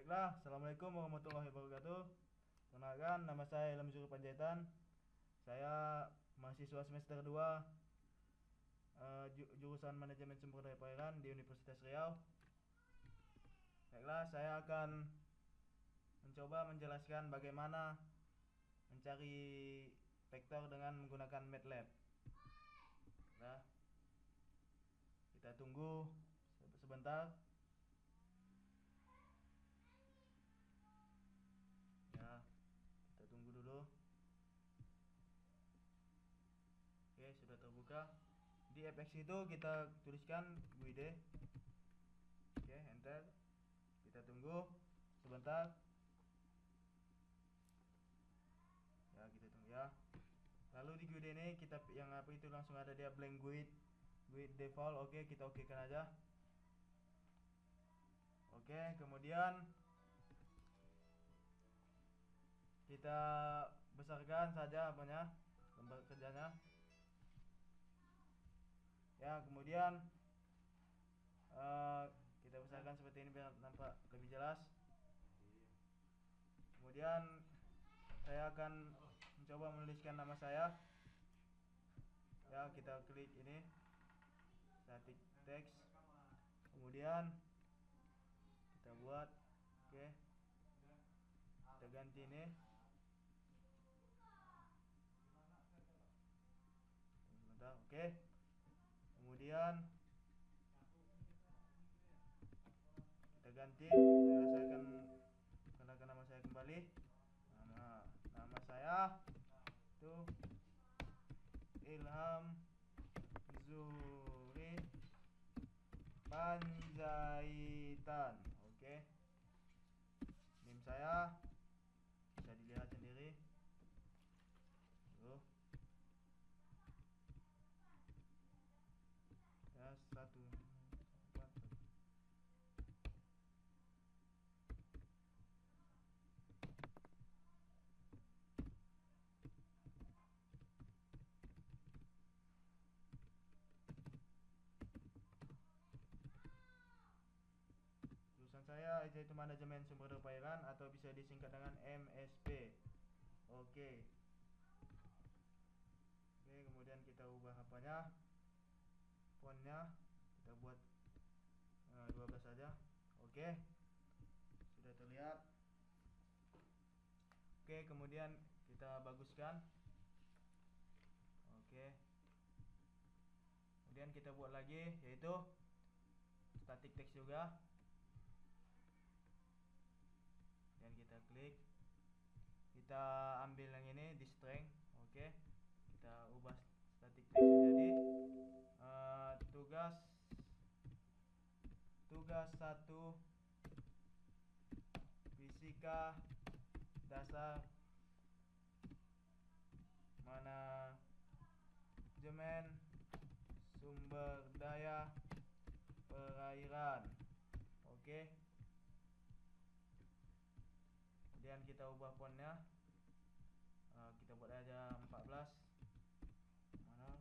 Baiklah, Assalamualaikum warahmatullahi wabarakatuh. Perkenalkan, nama saya Ilham Zuri Panjaitan. Saya mahasiswa semester 2 jurusan Manajemen Sumber Daya Perairan di Universitas Riau. Baiklah, saya akan mencoba menjelaskan bagaimana mencari vektor dengan menggunakan MATLAB. Nah, kita tunggu sebentar. Ya, kita tunggu dulu. Oke, sudah terbuka. Di fx itu kita tuliskan GUID. Oke, enter. Kita tunggu sebentar. Ya, kita tunggu ya. Lalu di GUID ini kita yang apa itu langsung ada dia blank GUID default. Oke, kita okekan aja. Oke, kemudian kita besarkan saja apanya lembar kerjanya. Ya, kemudian kita besarkan seperti ini biar nampak lebih jelas. Kemudian saya akan mencoba menuliskan nama saya. Ya, kita klik ini static text. Kemudian kita buat, oke, kita ganti ini. Sebentar, oke. Kemudian kita ganti. Saya akan kenalkan nama saya kembali. Nama saya itu Ilham Zuri Panjaitan. Oke. NIM saya bisa dilihat sendiri. Tuh. Ya, 1 4. Jurusan saya yaitu Manajemen Sumber Daya Perairan atau bisa disingkat dengan MSP. Oke. Oke, kemudian kita ubah apanya? Fontnya kita buat 12 saja. Oke. Sudah terlihat. Oke, kemudian kita baguskan. Oke. Kemudian kita buat lagi yaitu static text juga. Dan kita klik. Kita ambil yang ini di string. Oke. Kita ubah static text menjadi tugas 1 fisika dasar manajemen sumber daya perairan. Oke. Kemudian kita ubah fontnya. Kita buat aja 14. Mana?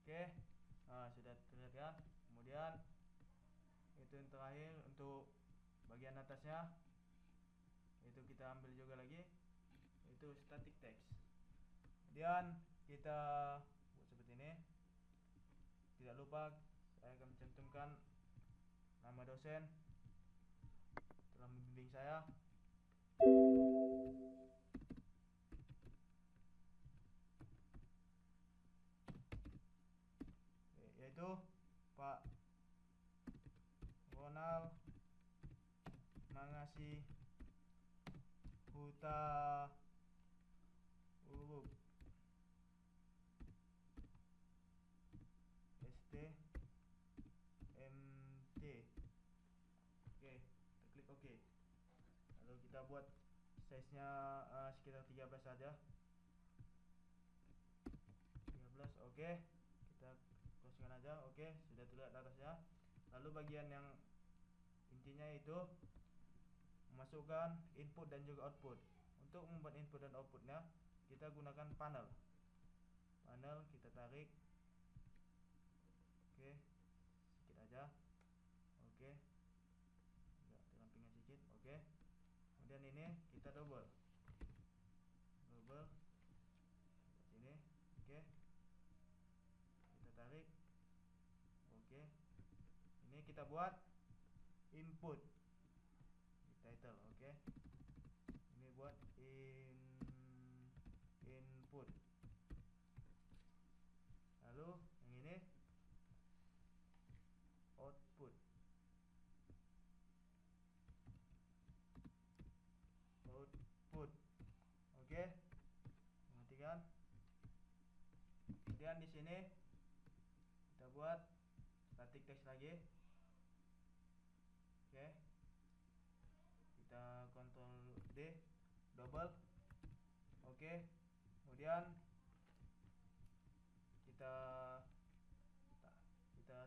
Oke. Sudah terlihat kan? Kemudian itu yang terakhir untuk bagian atasnya. Itu kita ambil juga lagi. Itu static text. Kemudian kita buat seperti ini. Tidak lupa saya akan mencantumkan nama dosen telah membimbing saya, yaitu Pak Ronald Mangasi Huta Uruk STMT. Oke, kita klik OK. Lalu kita buat size nya sekitar 13 saja. 13. Oke, kita close aja. Oke, sudah terlihat atasnya. Lalu bagian yang intinya itu memasukkan input dan juga output. Untuk membuat input dan outputnya kita gunakan panel kita tarik. Oke, sedikit aja. Oke, agak dirampingkan sedikit. Oke, Kemudian ini kita double sini. Oke, kita tarik. Oke, ini kita buat input di title. Oke, ini buat input. Lalu yang ini output. Oke, perhatikan. Kemudian di sini kita buat static text lagi. Oke, kita Ctrl D, double. Oke, kemudian kita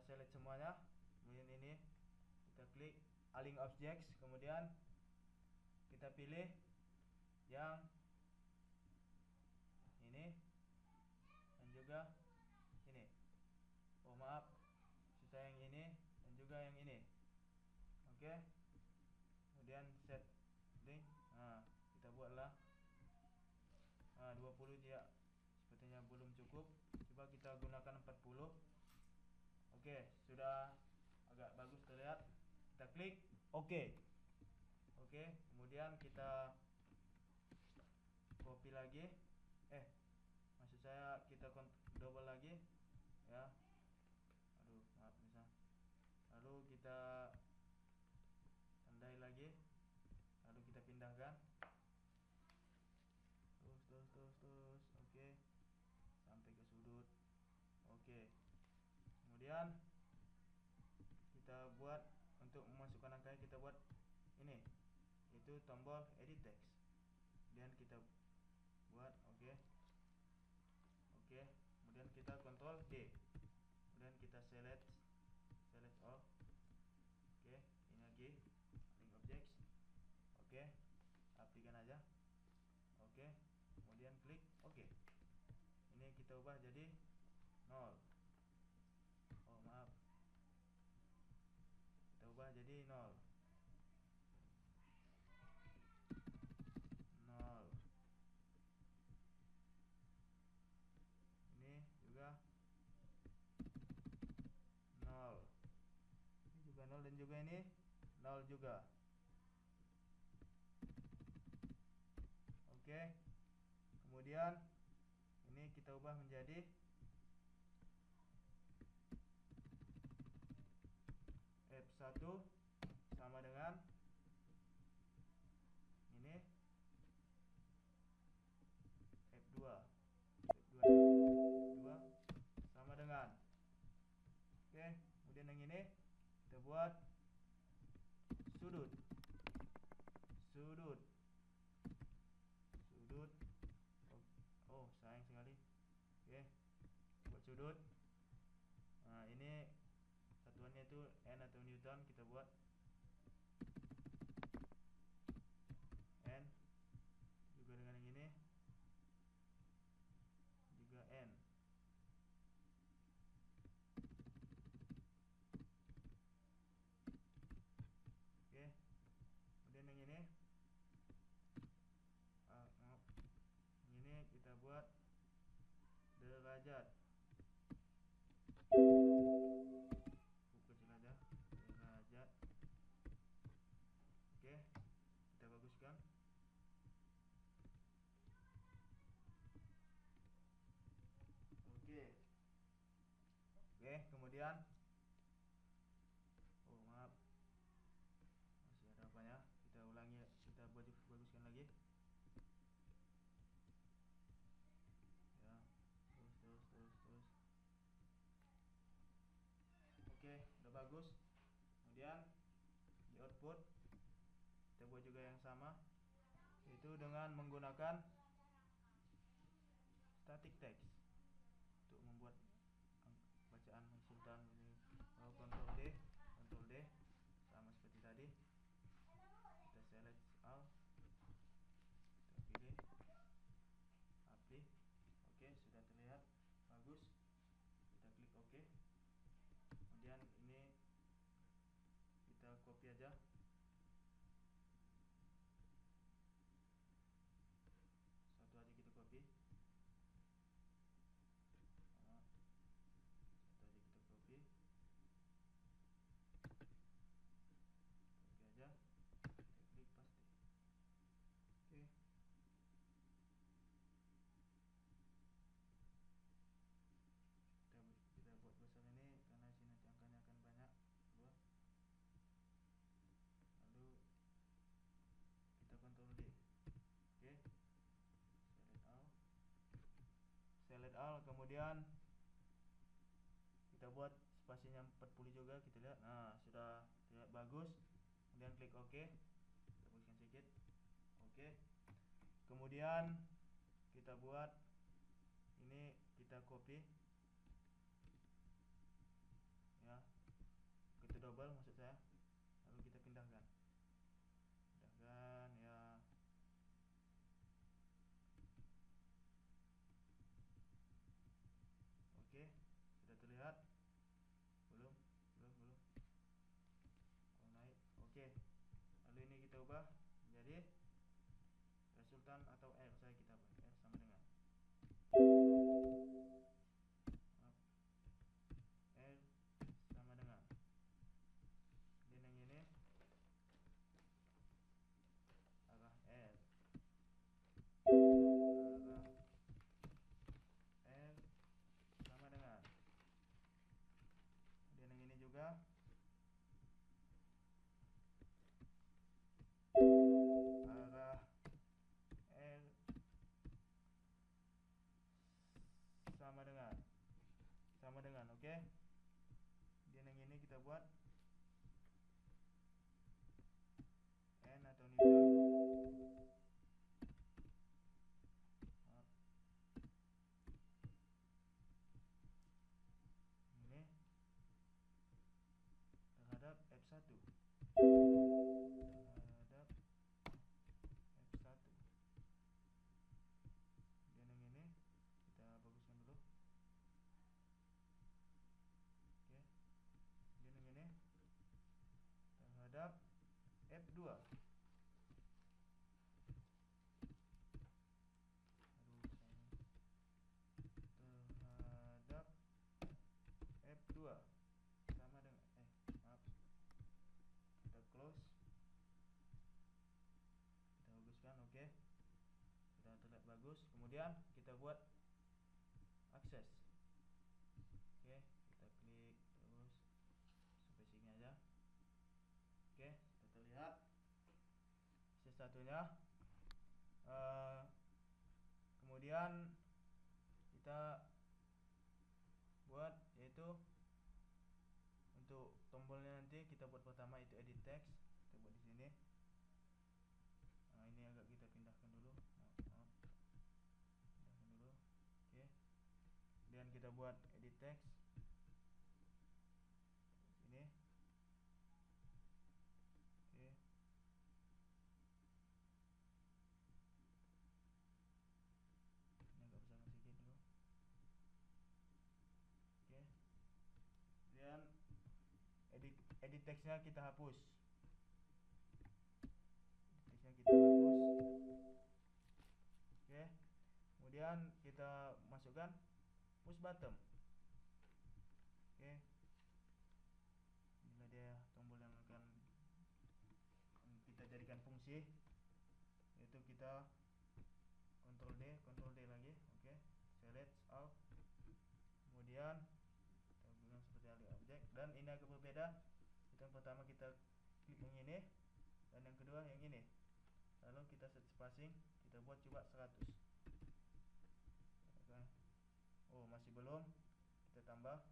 select semuanya. Kemudian ini kita klik align objects, kemudian kita pilih yang ini dan juga ini. Oh maaf, sisa yang ini dan juga yang ini. Oke, kemudian set link. Nah, kita buatlah 20 ya, sepertinya belum cukup. Coba kita gunakan 40. Oke, sudah agak bagus terlihat. Kita klik oke. Oke, kemudian kita copy lagi. Maksud saya kita double lagi ya. Aduh, maaf misal. Lalu kita tandai lagi. Lalu kita pindahkan. Terus. Oke. Sampai ke sudut. Oke. Kemudian kita buat untuk memasukkan angkanya, kita buat ini, itu tombol edit text. Kemudian kita buat oke. Kemudian kita Ctrl D. Kemudian kita select all. Oke, ini lagi link objects. Oke, aplikasikan aja. Oke, kemudian klik oke. Ini kita ubah jadi 0. Oh maaf, kita ubah jadi 0. Ini juga 0. Ini juga 0 dan juga ini 0 juga. Oke, kemudian ini kita ubah menjadi F1 sama dengan ini F2 sama dengan. Oke, kemudian yang ini kita buat sudut. Oh sayang sekali. Oke, buat sudut. Nah, ini satuannya itu N atau Newton, kita buat N. Juga dengan yang ini juga N. Oke, kemudian yang ini ini kita buat derajat. Kecil aja, derajat. Oke, kita baguskan. Oke, kemudian oh maaf, masih ada apanya, kita ulangi, kita baguskan lagi ya. Terus. Oke, udah bagus. Kemudian di output kita buat juga yang sama, itu dengan menggunakan static text untuk membuat bacaan konsultan ini. Ctrl D sama seperti tadi. Kita select all, kita pilih apply. Oke, sudah terlihat bagus. Kita klik oke. Kemudian ini kita copy aja. kemudian kita buat spasinya 40 juga, kita lihat. Nah, sudah terlihat bagus. Kemudian klik OK. Kita baguskan sedikit. OK. Kemudian kita buat ini, kita copy ya, kita double maksud saya, lalu kita pindahkan ya. Oke, sudah terlihat. Belum. Oh, naik. Oke, lalu ini kita ubah menjadi resultan atau R saya, kita buat R sama dengan R sama dengan, dan yang ini arah R, arah R sama dengan, dan yang ini juga arah R sama dengan, oke. Dan yang ini kita buat N atau Newton. Ini terhadap F1, terhadap F1. Dan yang ini kita baguskan dulu. Oke. Dan yang ini terhadap F2. Terhadap F2 sama dengan maaf, kita close, kita baguskan. Oke, sudah terlihat bagus. Kemudian kita buat akses. Oke, kita klik terus sampai sini aja. Oke, sudah terlihat akses satunya. Kemudian kita buat, yaitu untuk tombolnya nanti kita buat pertama itu edit text, kita buat di sini. Nah, ini agak kita pindahkan dulu. Maaf. Pindahkan dulu. Oke. Dan kita buat edit text ini. Oke. Ini agak besar sedikit dulu. Oke. Dan edit textnya kita hapus. Oke. Kemudian kita masukkan push button. Oke. Inilah dia tombol yang akan kita jadikan fungsi, yaitu kita Ctrl D lagi. Oke. Select all. Kemudian kita gunakan seperti alih objek, dan ini agak berbeda. Yang pertama kita klik yang ini, dan yang kedua yang ini. Lalu kita set spacing, kita buat coba 100. Oke. Oh, masih belum, kita tambah.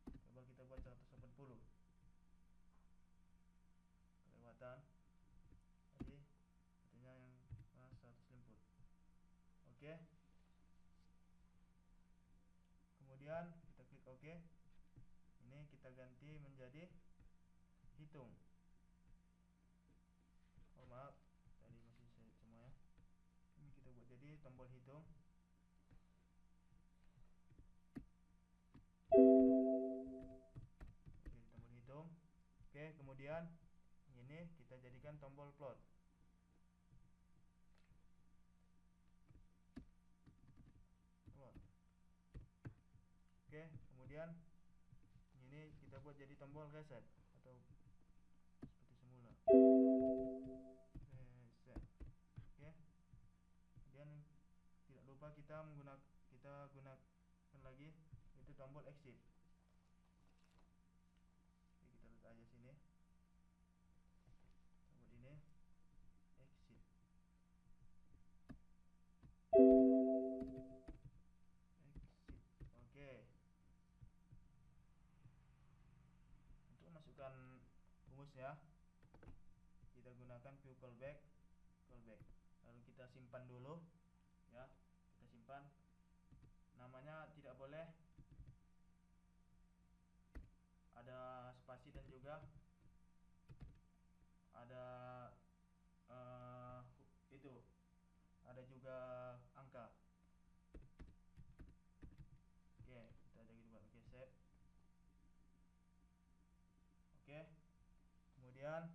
Coba kita buat 180. Kelewatan tadi, artinya yang 150. Oke. Kemudian kita klik OK. Ini kita ganti menjadi hitung. Oh, maaf, tadi masih select semua ya. Ini kita buat jadi tombol hitung. Oke, tombol hitung. Oke, kemudian ini kita jadikan tombol plot. Oke, kemudian ini kita buat jadi tombol reset atau seperti semula. Reset. Oke. Kemudian tidak lupa kita gunakan lagi itu tombol exit. Oke, kita letak aja sini. Tombol ini exit. Exit. tambahkan view callback. Lalu kita simpan dulu ya, kita simpan. Namanya tidak boleh ada spasi dan juga ada itu ada juga angka. Oke, kita ada gitu. Oke, save. Oke, kemudian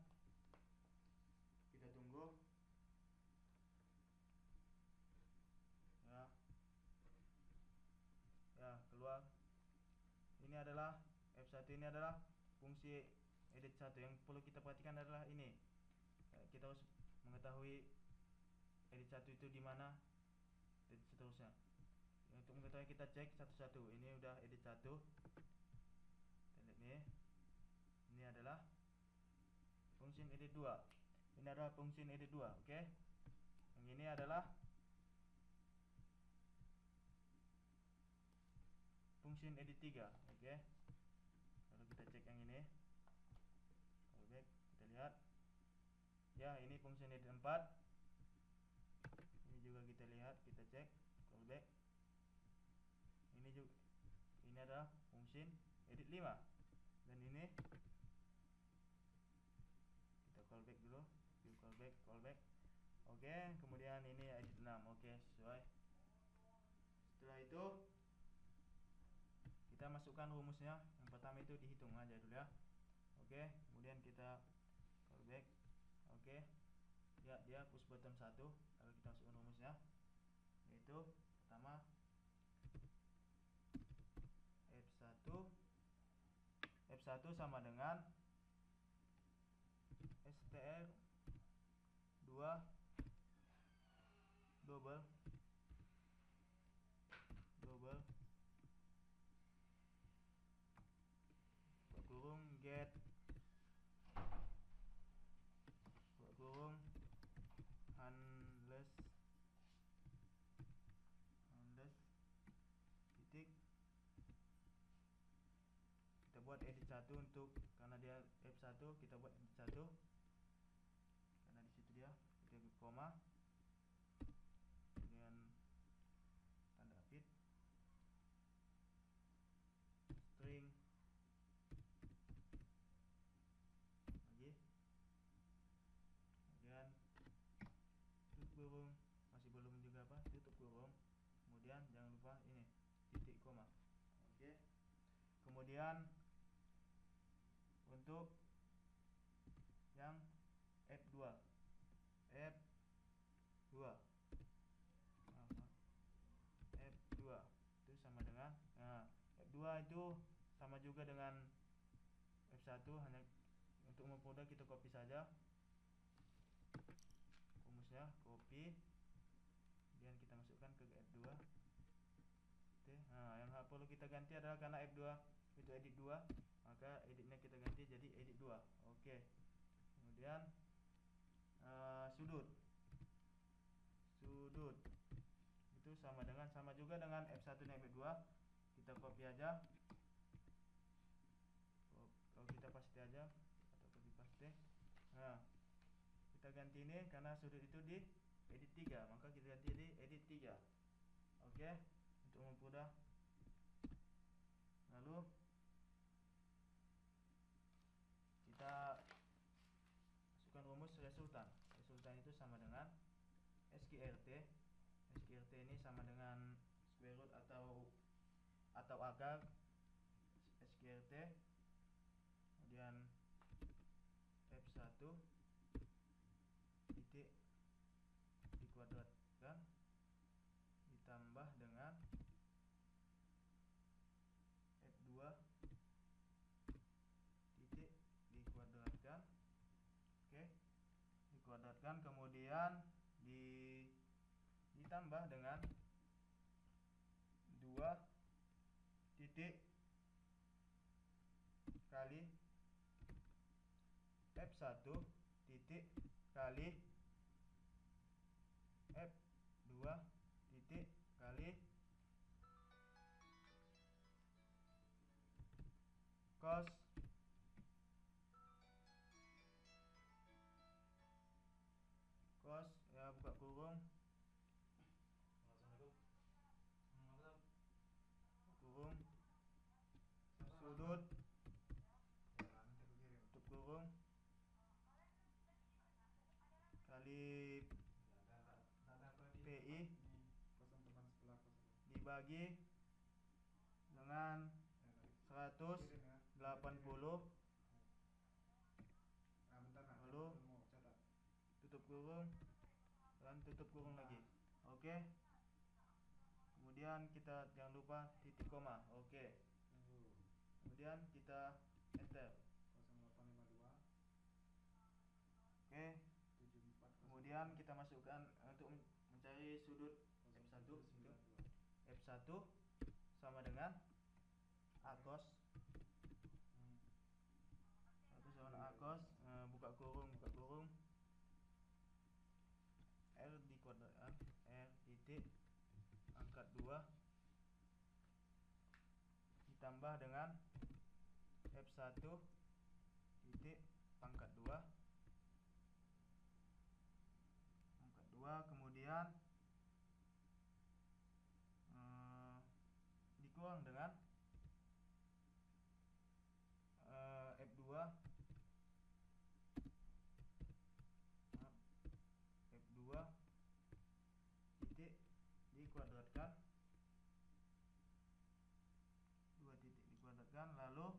kita tunggu ya keluar. Ini adalah F1, ini adalah fungsi edit 1. Yang perlu kita perhatikan adalah ini, kita harus mengetahui edit 1 itu di mana dan seterusnya. Untuk mengetahui kita cek satu-satu. Ini udah edit 1. Kita lihat nih. Ini adalah fungsi edit 2. Ini adalah fungsi edit 2, oke. Yang ini adalah fungsi edit 3, oke. Lalu kita cek yang ini. Callback, kita lihat. Ya, ini fungsi edit 4. Ini juga kita lihat, kita cek callback. Ini juga, ini adalah fungsi edit 5. Dan ini kita callback dulu, view callback. Oke, kemudian ini edit 6. Oke, sesuai. Setelah itu kita masukkan rumusnya. Yang pertama itu dihitung aja dulu ya. Oke, kemudian kita callback. Oke, ya dia push bottom 1. Lalu kita masukkan rumusnya, yaitu pertama F1 sama dengan str 2 double kurung get kurung handles titik. Kita buat edit 1 untuk, karena dia F1, kita buat edit 1 karena di situ dia, kita ke koma dengan tanda pit string lagi, kemudian tutup kurung, masih belum juga apa, tutup kurung, kemudian jangan lupa ini titik koma. Oke, kemudian untuk yang F2 itu sama dengan, F2 itu sama juga dengan F1, hanya untuk mempermudah kita copy saja rumusnya, copy, kemudian kita masukkan ke F2. Oke, yang perlu kita ganti adalah karena F2 itu edit 2, maka editnya kita ganti jadi edit 2. Oke, kemudian sudut itu sama juga dengan F1 dan F2. Kita copy aja, kalau kita paste aja atau copy paste. Kita ganti ini karena sudut itu di edit 3, maka kita ganti di edit 3. Oke, untuk mempermudah. Lalu kita masukkan rumus resultan itu sama dengan SQRT ini sama dengan square root atau akar SQRT, kemudian F1 titik dikuadratkan ditambah dengan F2 titik dikuadratkan. Oke, dikuadratkan, kemudian ditambah dengan 2 titik kali F1 titik kali F2 titik kali cos kali PI dibagi dengan 180, lalu tutup kurung dan tutup kurung lagi. Oke. Kemudian kita jangan lupa titik koma. Oke. Kemudian kita enter. Oke. Kemudian kita masukkan untuk mencari sudut F1 itu. F1 sama dengan A cos. Satu sama dengan A cos, buka kurung R dikuadratkan, R titik angkat 2 ditambah dengan F1 titik pangkat 2 kemudian dikurang dengan F2 titik dikuadratkan, 2 titik dikuadratkan, lalu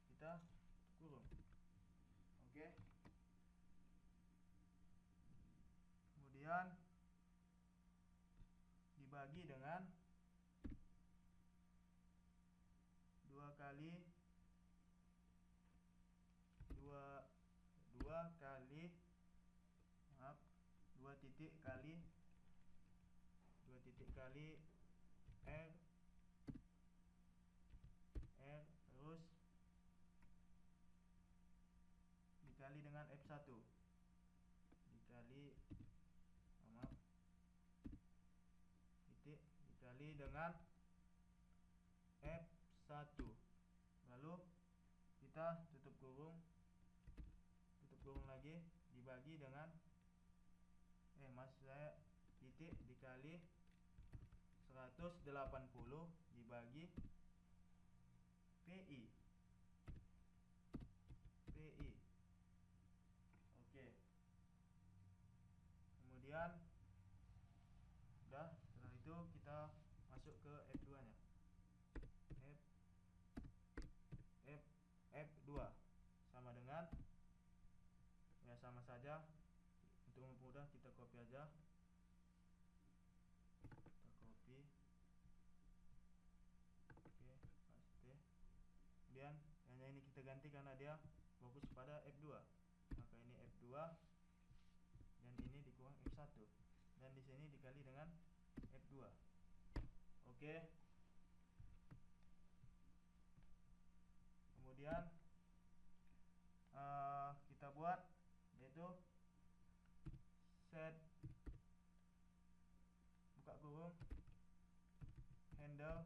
kita kurung. Oke. Kemudian dibagi dengan 2 kali 2 titik kali R terus dikali dengan F1 dikali dengan F1, lalu kita tutup kurung lagi, dibagi dengan titik dikali 180 dibagi PI. Oke. Kemudian setelah itu kita masuk ke F2 nya. F2 sama dengan, ya sama saja, untuk mempermudah kita copy aja. Oke, paste. Kemudian hanya ini kita ganti karena dia fokus pada F2, maka ini F2 dan ini dikurang F1 dan di sini dikali dengan F2. Oke. Kemudian kita buat yaitu set buka kurung handle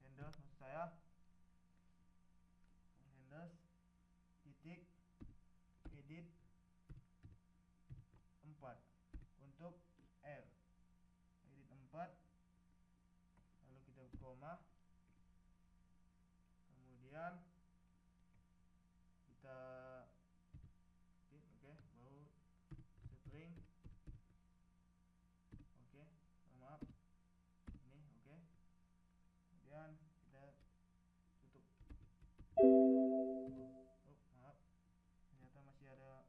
maksud saya handles titik edit 4 untuk R edit 4, lalu kita koma, kemudian kita oke, baru string. Oke, maaf ini oke. Kemudian kita tutup. Maaf, ternyata masih ada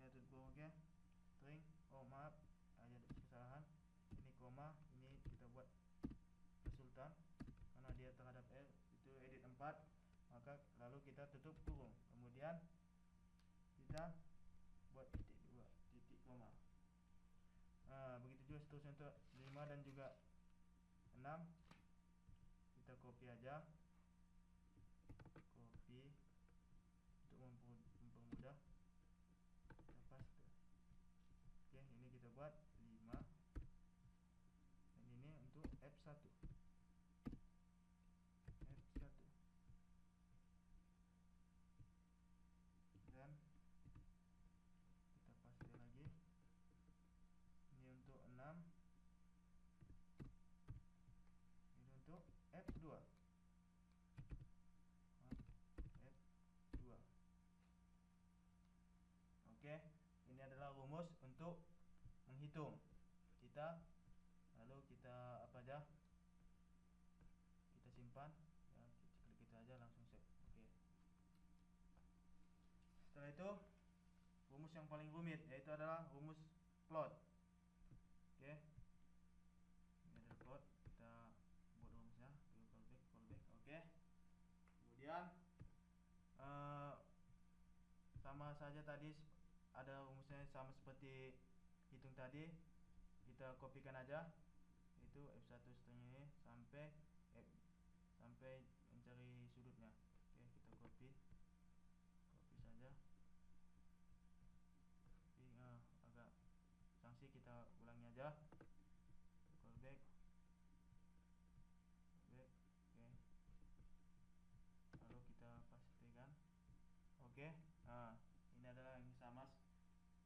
tutup. Oke, string. Maaf, ada kesalahan. Ini koma, ini kita buat resultan karena dia terhadap R itu edit 4, maka lalu kita tutup kurung, kemudian kita buat titik 2 titik koma. Begitu juga seterusnya untuk 5 dan juga 6 kita copy aja, untuk mempermudah kita paste. Oke, ini kita buat 5 dan ini untuk F1 dan kita paste lagi, ini untuk 6, ini untuk F2. hitung kita, lalu kita apa aja, kita simpan ya, klik itu aja langsung save. Oke. Setelah itu rumus yang paling rumit yaitu adalah rumus plot. Oke, ini adalah plot, kita buat rumusnya, callback. Oke, kemudian sama saja tadi, ada rumusnya sama seperti hitung tadi, kita kopikan aja, itu F1 string ini sampai mencari sudutnya. Oke, kita copy saja. Agak sanksi, kita ulangi aja, callback. Oke, lalu kita pastikan. Oke, ini adalah yang sama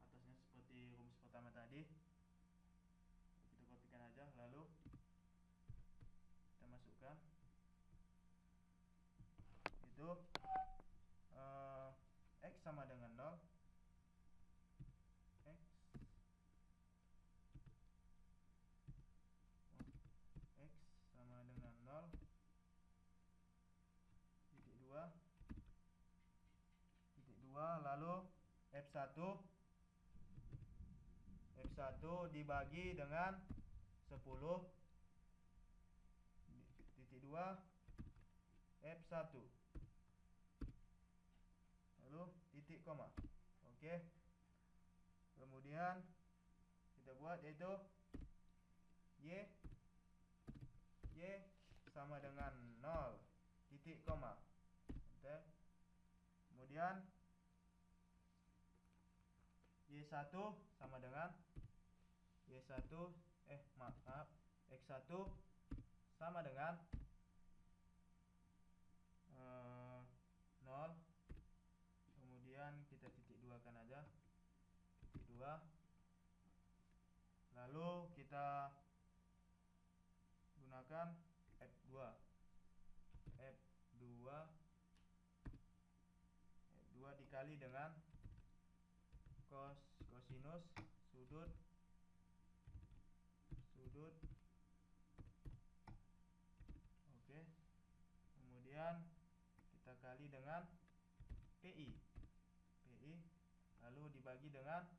atasnya seperti rumus pertama tadi, kita kopikan aja, lalu kita masukkan itu X sama dengan 0, X sama dengan 0, titik 2, lalu F1 dibagi dengan 10, titik 2 F1, lalu titik koma. Oke, kemudian kita buat yaitu Y sama dengan 0, titik koma. Kemudian Y1 sama dengan X1 sama dengan 0. Kemudian kita titik 2 kan aja, titik 2, lalu kita gunakan F2 dikali dengan kosinus sudut. Oke, kemudian kita kali dengan PI, lalu dibagi dengan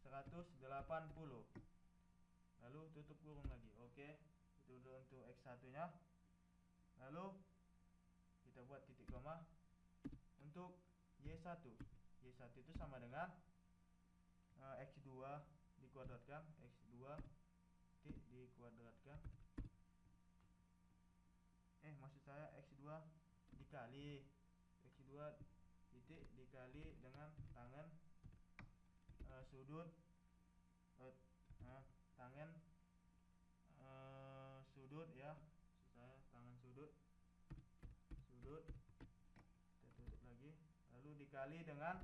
180, lalu tutup kurung lagi. Oke, itu dulu untuk X1 nya. Lalu kita buat titik koma untuk Y1 itu sama dengan X2 dikuadratkan, maksud saya X2 dikali dikali dengan tangen sudut sudut ya, maksud saya tangen sudut, kita tutup lagi, lalu dikali dengan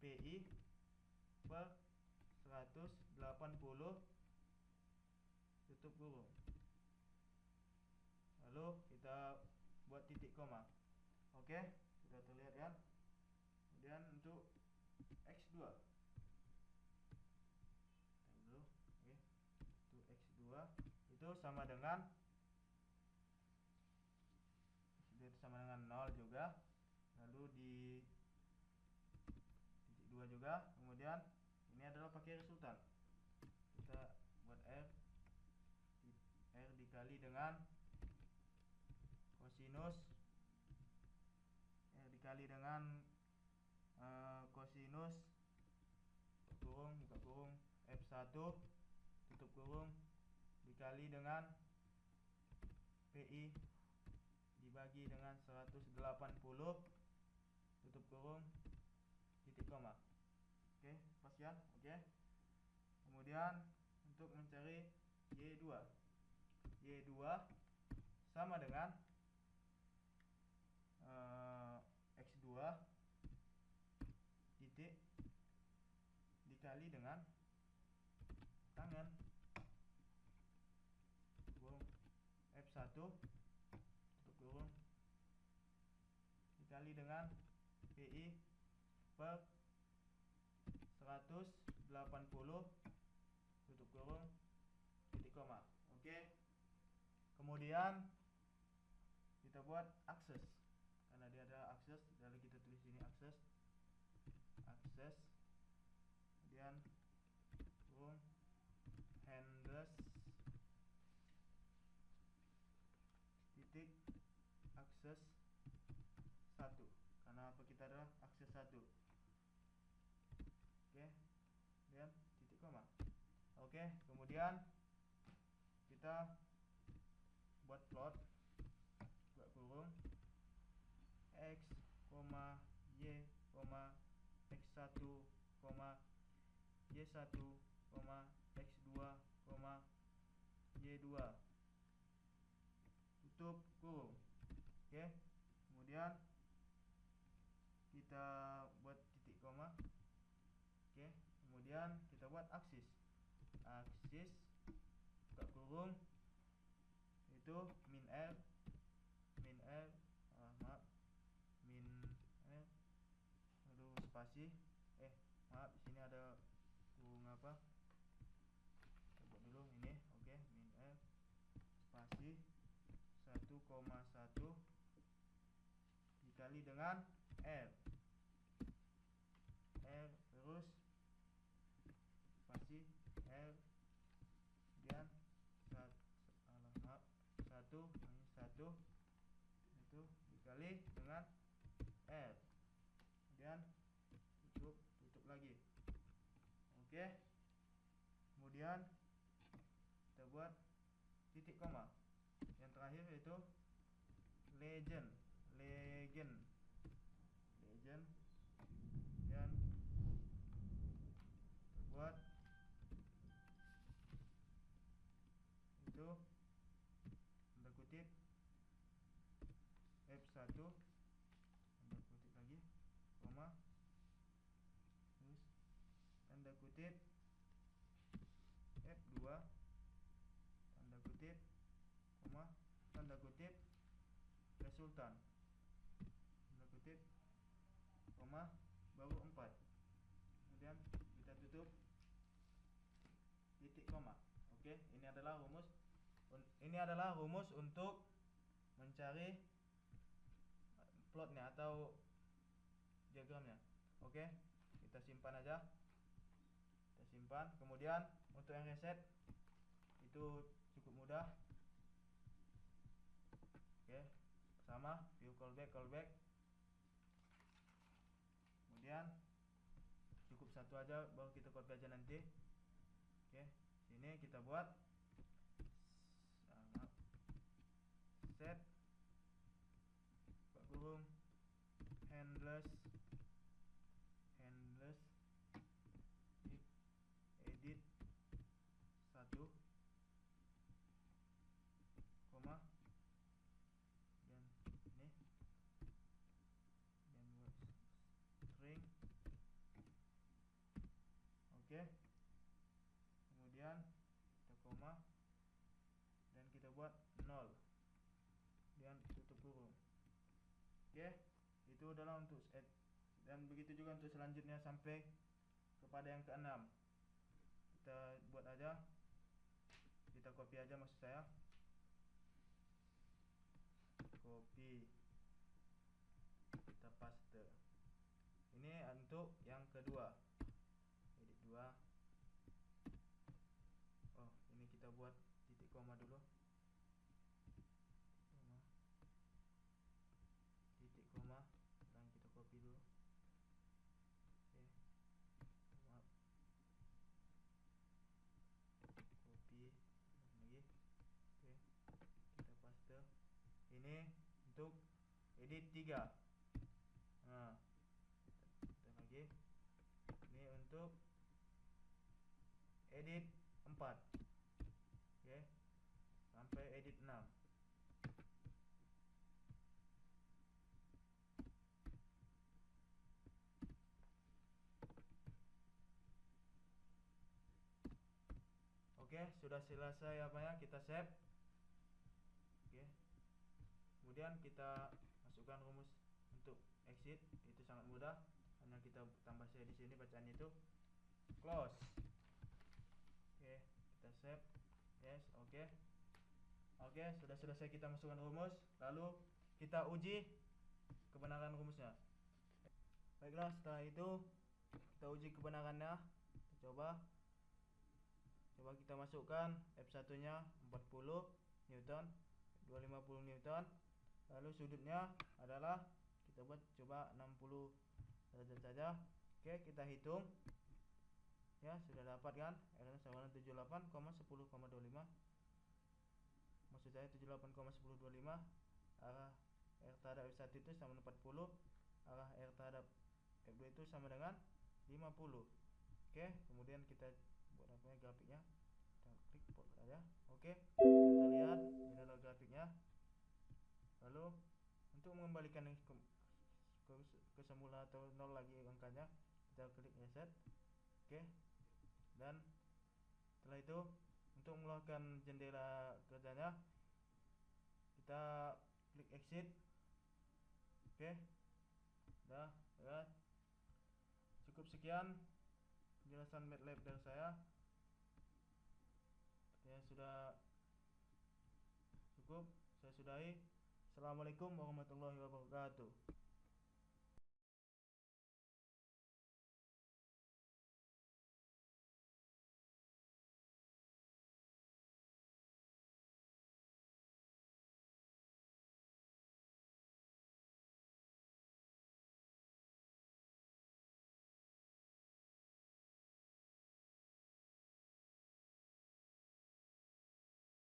PI per 180, tutup kurung, lalu kita buat titik koma. Oke, sudah terlihat kan. Kemudian untuk X2 untuk X2 itu sama dengan 0 juga, lalu di titik 2 juga. Kemudian ini adalah pakai resultan, kita buat R dikali dengan kosinus buka kurung F1 tutup kurung dikali dengan PI dibagi dengan 180 tutup kurung titik koma. Oke, spasial. Oke, kemudian untuk mencari Y2 sama dengan X2 titik dikali dengan tangen kurung F1 tutup kurung dikali dengan PI per 180 tutup kurung, titik koma. Oke. Kemudian kita buat akses, karena dia ada akses, lalu kita tulis ini akses, kemudian kurung handles titik akses 1, karena apa, kita adalah akses 1. Oke, kemudian titik koma. Oke, kemudian kita buat plot, buat kurung x, y, x1, y1, x2, y2, tutup kurung. Oke, kemudian kita buat titik koma. Oke, kemudian kita buat aksis, buka kurung, itu min L, min L lalu spasi, maaf, di sini ada kurung apa, kita buat dulu ini. Oke, min L spasi 1,1 dikali dengan L terus spasi L, kemudian 1 itu dikali dengan L, kemudian tutup lagi. Oke, kemudian kita buat titik koma yang terakhir, yaitu legend, dan buat itu tanda kutip F1, tanda kutip lagi, koma, terus tanda kutip F2, tanda kutip, koma, tanda kutip resultan, tanda kutip, koma, baru 4. Kemudian kita tutup titik koma. Oke, ini adalah rumus untuk mencari plotnya atau diagramnya. Oke, kita simpan aja, kita simpan. Kemudian untuk yang reset itu cukup mudah. Oke, sama view callback, kemudian cukup satu aja, baru kita copy aja nanti. Oke, sini kita buat set kurung handles edit 1, koma, dan ini, dan buat string. Oke, kemudian kita koma dan kita buat 0 dan tutup kurung. Oke, itu adalah untuk set, dan begitu juga untuk selanjutnya sampai kepada yang ke-6. Kita buat aja, kita copy aja, maksud saya copy, kita paste. Ini untuk yang kedua, edit 2. Oh, ini kita buat titik koma dulu, titik koma, dan kita copy dulu. Oke, maaf, copy lagi. Oke, kita paste. Ini untuk edit 3. Nah, kita lagi, ini untuk edit 4. Oke, sampai edit 6. Oke, sudah selesai apanya, kita save. Oke, kemudian kita masukkan rumus untuk exit, itu sangat mudah, hanya kita tambah saya di sini bacaan itu close. Oke, accept, yes, oke. Oke, sudah selesai kita masukkan rumus, lalu kita uji kebenaran rumusnya. Baiklah, setelah itu kita uji kebenarannya. Kita coba kita masukkan F1 nya 40 Newton, 250 Newton. Lalu sudutnya adalah kita buat coba 60 derajat saja. Oke, kita hitung. Ya, sudah dapat kan? R nya sama dengan 78,10,25. Maksud saya 78,1025. Arah R terhadap F1 itu sama dengan 40. Arah R terhadap F2 itu sama dengan 50. Oke, kemudian kita buat apa grafiknya. Kita klik plot saja. Oke, kita lihat ini adalah grafiknya. Lalu untuk mengembalikan ke semula atau nol lagi angkanya, kita klik reset. Oke. Dan setelah itu untuk mengeluarkan jendela kerjanya, kita klik exit. Oke. Udah, ya. Cukup sekian penjelasan MATLAB dari saya. Ya, sudah cukup. Saya sudahi. Assalamualaikum warahmatullahi wabarakatuh.